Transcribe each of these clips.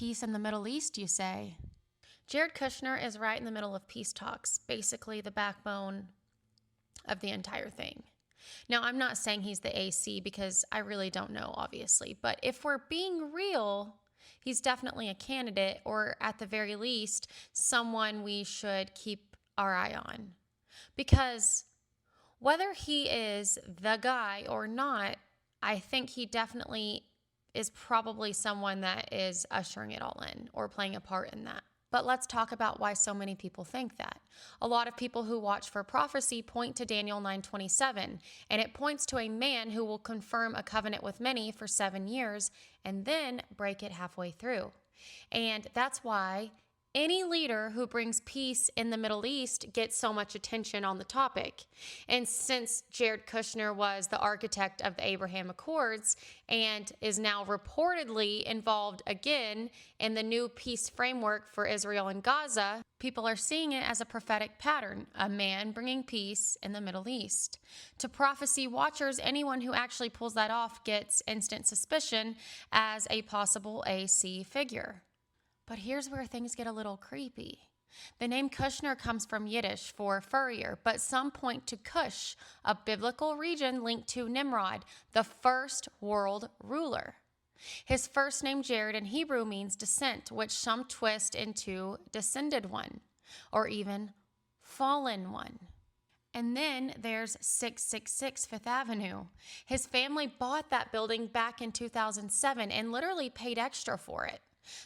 peace in the Middle East, you say? Jared Kushner is right in the middle of peace talks, basically the backbone of the entire thing. Now, I'm not saying he's the AC because I really don't know, obviously. But if we're being real, he's definitely a candidate, or at the very least, someone we should keep our eye on. Because whether he is the guy or not, I think he definitely is probably someone that is ushering it all in or playing a part in that. But let's talk about why so many people think that. A lot of people who watch for prophecy point to Daniel 9:27, and it points to a man who will confirm a covenant with many for 7 years and then break it halfway through. And that's why any leader who brings peace in the Middle East gets so much attention on the topic. And since Jared Kushner was the architect of the Abraham Accords and is now reportedly involved again in the new peace framework for Israel and Gaza, people are seeing it as a prophetic pattern, a man bringing peace in the Middle East. To prophecy watchers, anyone who actually pulls that off gets instant suspicion as a possible AC figure. But here's where things get a little creepy. The name Kushner comes from Yiddish for furrier, but some point to Cush, a biblical region linked to Nimrod, the first world ruler. His first name, Jared, in Hebrew means descent, which some twist into descended one, or even fallen one. And then there's 666 Fifth Avenue. His family bought that building back in 2007 and literally paid extra for it.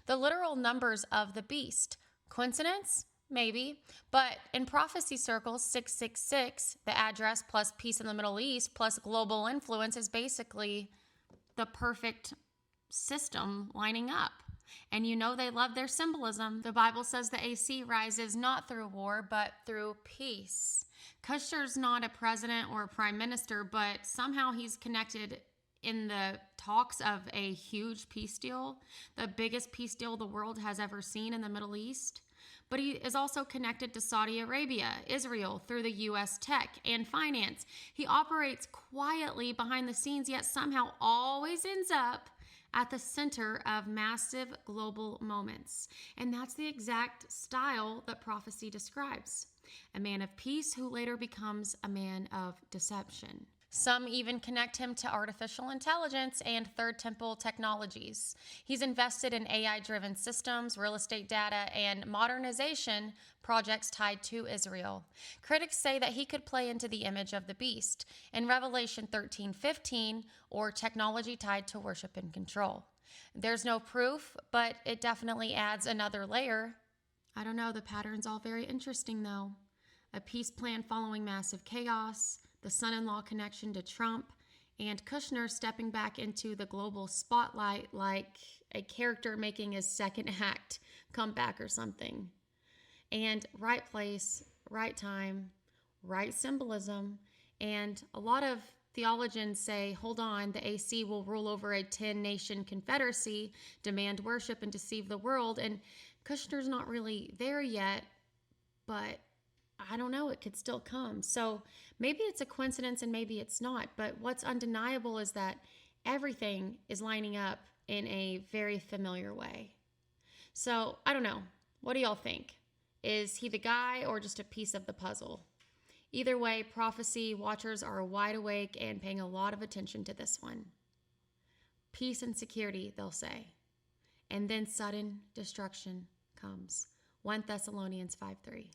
The literal numbers of the beast. Coincidence? Maybe. But in prophecy circles, 666, the address plus peace in the Middle East plus global influence, is basically the perfect system lining up. And you know they love their symbolism. The Bible says the AC rises not through war, but through peace. Kushner's not a president or a prime minister, but somehow he's connected in the talks of a huge peace deal, the biggest peace deal the world has ever seen in the Middle East. But he is also connected to Saudi Arabia, Israel, through the U.S. tech and finance. He operates quietly behind the scenes, yet somehow always ends up at the center of massive global moments. And that's the exact style that prophecy describes. A man of peace who later becomes a man of deception. Some even connect him to artificial intelligence and third temple technologies. He's invested in AI-driven systems, real estate data, and modernization projects tied to Israel. Critics say that he could play into the image of the beast in Revelation 13:15, or technology tied to worship and control. There's no proof, but it definitely adds another layer. I don't know, the pattern's all very interesting though. A peace plan following massive chaos, the son-in-law connection to Trump, and Kushner stepping back into the global spotlight like a character making his second act comeback or something. And right place, right time, right symbolism. And a lot of theologians say, hold on, the AC will rule over a 10-nation confederacy, demand worship, and deceive the world. And Kushner's not really there yet, but I don't know, it could still come. So maybe it's a coincidence and maybe it's not. But what's undeniable is that everything is lining up in a very familiar way. So I don't know. What do y'all think? Is he the guy or just a piece of the puzzle? Either way, prophecy watchers are wide awake and paying a lot of attention to this one. Peace and security, they'll say. And then sudden destruction comes. 1 Thessalonians 5:3.